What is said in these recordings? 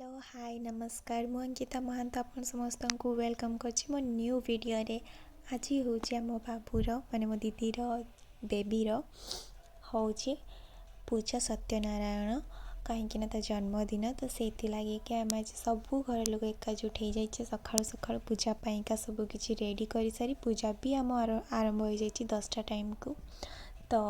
Hello hi नमस्कार मु अंकिता महांत आपन समस्त को वेलकम करछि मो न्यू वीडियो रे। आज हूँ आम बाबूर माने मो दीदीर बेबीर हूँ पूजा सत्यनारायण कहीं जन्मदिन तो से लगे कि आम आज सबू घर लोग एकजुट हो जाइए सका सका पूजा पाइका सब किसी रेडी कर सारी पूजा भी आम आरंभ हो जाइए 10टा टाइम को। तो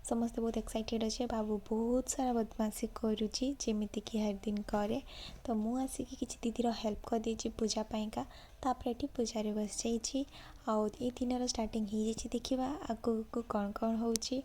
समस्ते बहुत एक्साइटेड अच्छे बाबू बहुत सारा बदमाशी करुच्ची जमीती कि हर दिन करे। तो मु आसिक किसी दीदीर हेल्प कर देछि पूजा पाइका तापर ये पूजा रे बस जाइछि आउ ए दिन स्टार्टिंग हो जाइछि देखिबा आगु को कौन कौन होछि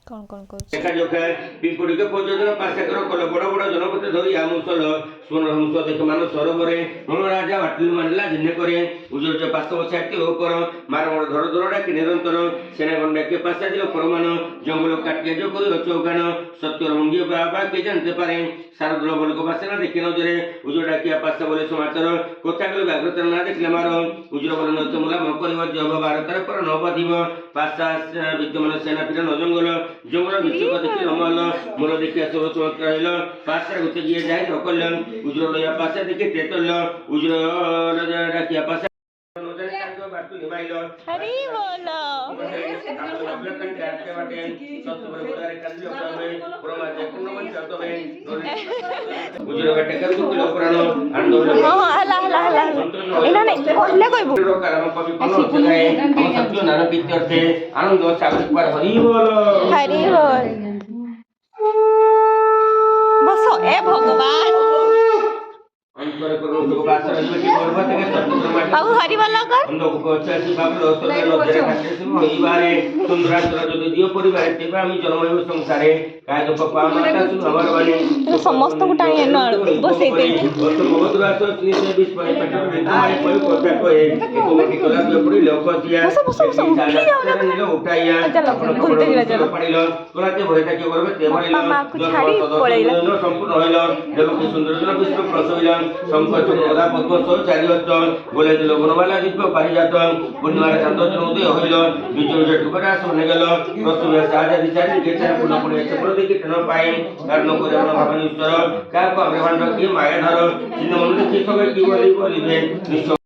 कौन कर देखा जोखा पिंपुड़ी के पजोदन पासे करो कल बड़ बड़ जनपति धरि आमुसल सुन हंस देख मान सरोवरे मन राजा वाटिल मानला जिन्ने करे उजर पास छाती ऊपर मार मोर धर धर डाकी निरंतर सेना गंडा के पासे दिलो परमान जंगल काटिया जो करी चौगान सत्य रंगी बाबा के जानते पारे शारदुल बोल को पासे ना देखि नजरे उजर डाकिया पासे बोले समाचार कोथा गल व्याघ्रतर ना देखले मार उजर बोल नत मुला मकरिव जब भारतर पर न बाधिब पासा विद्यमान सेना पिटा न जंगल जंगल विचक देखि रमल मोर देखि सब चमत्कार रहल पासा गुते गिए जाय सकल उजर लया पासे देखि तेतल उजर डाकिया पासे हरी बोलो उजर बेटे कर दु किलो प्राण आंदो हला हला हला एना नै कहले कहबो काम कवि पनो जगाए हम सत्य नाम पित्यर्थे आनंद सागर पर हरि बोल बस ए भगवान अंतर करो तो बात रही कि पर्वत के सत्य बाबू हरि बोल कर हम लोग को अच्छा से बाबू दोस्तों के लोग जरा खाते से होई बारे सुंदर सुंदर जो दियो परिवार तेबा हम जन्मयो संसारे काय तो पप्पा माता सुन हमर वाले तो समस्त को टाइम न बसे पे तो बहुत रात से से 20 पर पेट्रोल में तुम्हारे कोई कोटा को है को मटी कला पे पड़ी लोक दिया बस नीलो उठाइया चलो भूलते जिवा चलो पड़िलो तोराते भरे था के करबे ते भरिलो मां को छाड़ी पळैला संपूर्ण होइलो देखो कि सुंदर सुंदर विश्व प्रसविला शंकर चक्र पद्म सो चारिहस्त बोले दिलो बनवाला दीप पारिजात बुनिवार शांत जन उदय होइलो बिजोर जटुकरा सोने गेलो प्रसविया साजा दिचारी केचरा पुना पुणे चक्र देखि तन पाए कारण को जन भगवान ईश्वर का को ब्रह्मांड की माया धर चिन्ह मन देखि सब की बोली बोलिबे निश्चय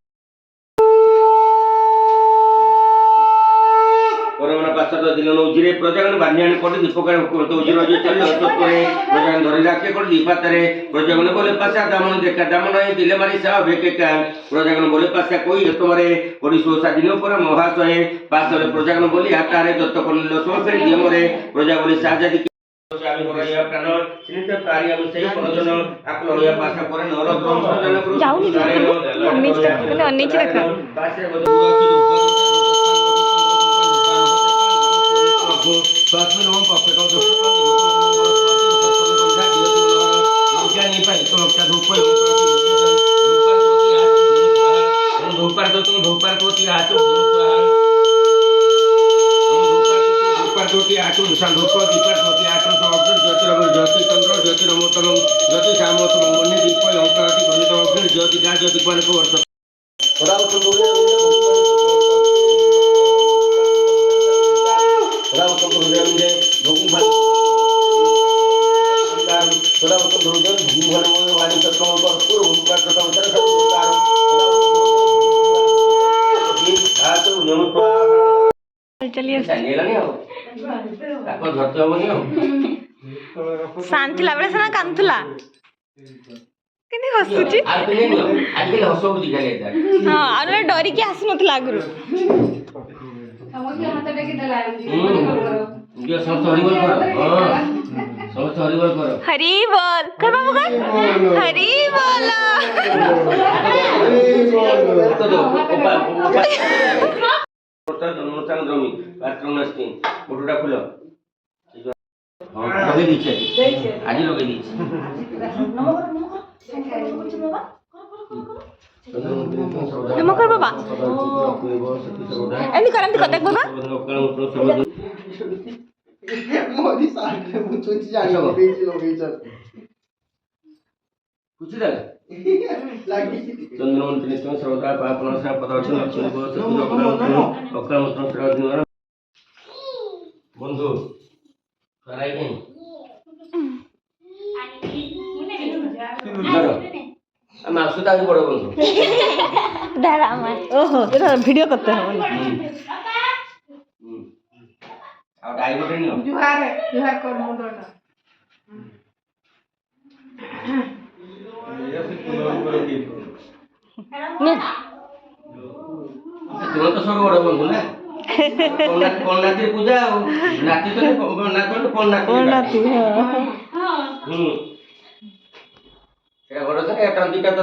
पासत दिन उजिरे प्रजागण बान्यान कोटी दीपकार हुकुम तो उजिर जे चल सत्वरे प्रजागण धरि राखे कोटी दीपातरे प्रजागण बोले पासा दामन देखा दामन है दिले मारी सा बेकेका प्रजागण बोले पासा कोई तमरे कोटी 100 दिन पर महाशय पासरे प्रजागण बोली हातारे दत्त कोनलो सोफे दियमरे प्रजा बोली साजादी आमी होया प्राण चिंत कार्य हम सही प्रयोजन आकल होया पासा करे नर ब्रह्म जन गुरु जाउनी अन्य देखा पासे बोले स्वास्थ्य नम पपेट दोस्तों ज्ञानी पाई तो लोग धूप धूपर तो तुम धूपर को ती आचो धूपर तो ती आचो निशान धूप दीपर तो ती आचो सब ज्योतिर्मय ज्योति चंद्र ज्योतिर्मोतम ज्योति श्यामोतम मन्ने दीप लंकाति गणित अग्नि ज्योति गा ज्योति को वर्ष थोड़ा रावतो गुरुदेव जे भगवान थोड़ा तो गुरुदेव भगवान मोय वाणी सत्कम पर पूर्व उपकार तो संसार सब उपकार थोड़ा आ तो नमः चलिए चलिए नहीं हो ताको धरते हो नहीं हो शांति लागले सना कांतुला केने हसुची आज के हसो दिखाले जा हां आरे डरी के हसु नथला आगरु समोसे हाथ में के दलाय ये सब हरि बोल करो हां सब हरि बोल करो हरि बोल कर बाबू कर हरि बोल तो दो ओटा जन्मस्थान द्रमी पात्र नस्ती मोटोटा खुलो हां लगे दीछे आज लगे दीछे नमस्कार बाबा एनी करंती कतक बाबा मोदी सारखे मुचुची जागा बेची लोकेशन कुछ दे लागी चंद्रमंत्री तो सर्वदा पापन से पदार्थ लक्ष्य को सत्य अकल मंत्र श्रावण बंधु कराई नहीं ମାସୁତା ହଉଛି ବଡ ବନ୍ଧୁ। ଓହୋ ଏଟା ଭିଡିଓ করতে হবে না ଆଉ ଡାଇଭର୍ଟ ନିଅ। जुहार जुहार कर मुंडना ତୁମେ ତ ସବୁ ବଡ ବନ୍ଧୁ ନା। କଣ ନାତି ପୂଜା ଆଉ ନାତି ତ କଣ ନାତି ହୁଁ ସେଟା ବଡ ସାର୍ ଏଟା ଦିଟା ତ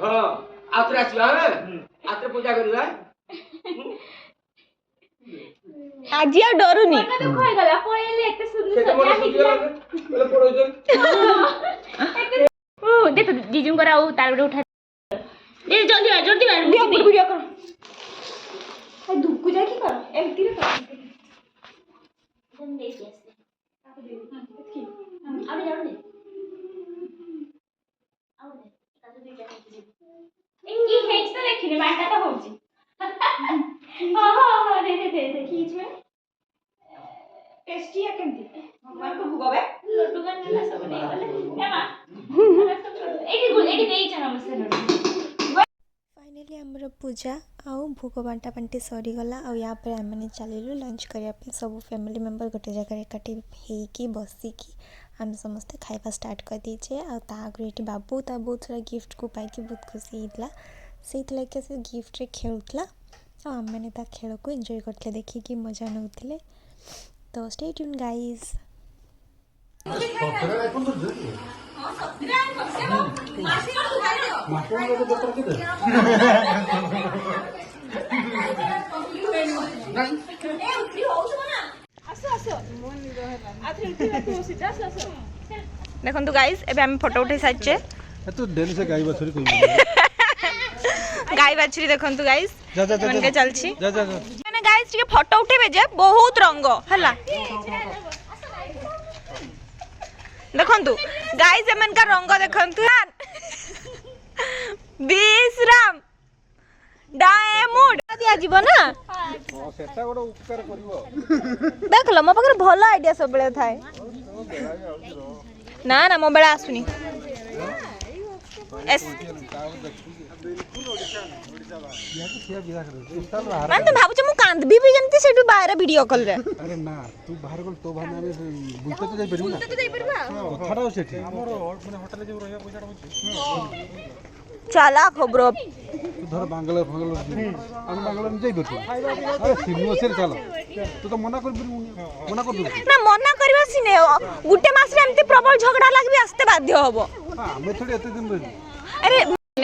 ହଁ ଆଉଥରେ ଆସିବା ଆମେ ଆଉଥରେ ପୂଜା କରିବା। ଆଜି ଆଉ ଡରୁନି देख जीजू को आउ तार उठा दे जल्दी आ वीडियो कर ए धुकु जा की कर एमती रे कर हम देख ऐसे आबे जाओ दे आउ दे काजू दे जा ए की खेच तो देखिने बाटा तो होची हां दे खींच में टेस्टी है केमती भगवान को भुगवे लड्डू का नेला सब नहीं गले ए मां एटी देई छना मसे लड्डू फाइनाली आमर पूजा आउ भोग बांटा बांटी सरीगला या आम चलू लंच करने सब फैमिली मेम्बर गोटे जगह एकाठी होगी बसिकी आम समस्ते खाଇବା स्टार्ट कर दीचे आगे ये बाबू ता बहुत सारा गिफ्ट को पाई बहुत खुशी होता से गिफ्ट रे खेलुला आम मैंने खेल को एंजॉय करते देखिकी मजा नौले तो स्टे ट्यून गाइस। देखो गाइस एबे हम फोटो उठे साइचे तो डेली से गाय बाछुरी कोई गाय बाछुरी देखो गाइस मन के चलछि जा जा जा माने गाइस के फोटो उठेबे जे बहुत रंग हला देखंतु गाइस एमन का रंग देखंतु 20 राम डायमंड दिया जीव ना सेटा गोड उपकार करिवो देख लो मो पाकर भलो आईडिया सब बेले थाए ना ना मो बेला आसुनी एस मान तो भाबु मु कांदबी भी जंती सेटु बाहर वीडियो कॉल रे अरे ना तू बाहर कल तो भाने में बुलते तो जाई परिबो ना कथाडा सेठी हमर माने होटल जे रहया पैसाडा होची चला खबरो तू धर बांग्ला फंगला हम बांग्ला में जाई बतो अरे सिनेमा से चलो तू तो मना कर परिबो मना कर दू ना मना करबा सिने गुटे मास रे एमती प्रबल झगड़ा लागबी आस्ते बाध्य हबो हमें थोड़ी एते दिन रही अरे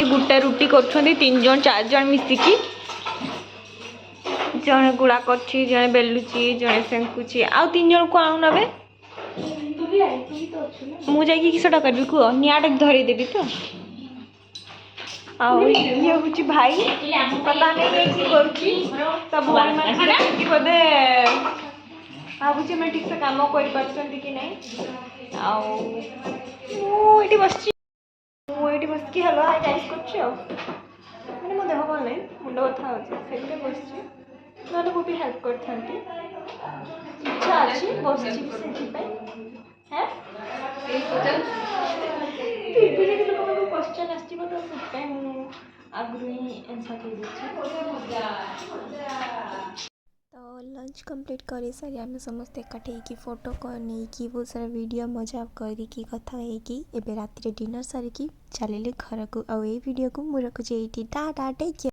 गुटे रुटी करछोंदी 3 जन 4 जन मिसिकी जने गुड़ा करछि जने बेलुची जने सेंकुची आ 3 जन को आउ नबे मु जाई कि किसटा करबी को नियाड धरि देबी तो आउ ये होची भाई पता नहीं ये की करछि सब भाई माने कि बदे आबुची मैं ठीक से काम कर परछंती कि नहीं आउ ओ एटी बसछि मुझे बस कि हेलो हाय गाइस कुछ मैंने मो देह भल नहीं मुंड बथा होची सेते बसछि नले को भी हेल्प करथंती इच्छा अछि बसछि सेति पे हैं फिर भी लोग को क्वेश्चन आछि बट सेति पे आग्रही आंसर दे दिछि तो लंच कंप्लीट कर सारी आम समस्त एकाठी होगी फोटो नहीं कि बहुत सारा वीडियो मजा करी कथा होगी एबे राति डिनर सारिकी चलिए घर को आ वीडियो को मुझे रखुचे टाटा टेक केयर।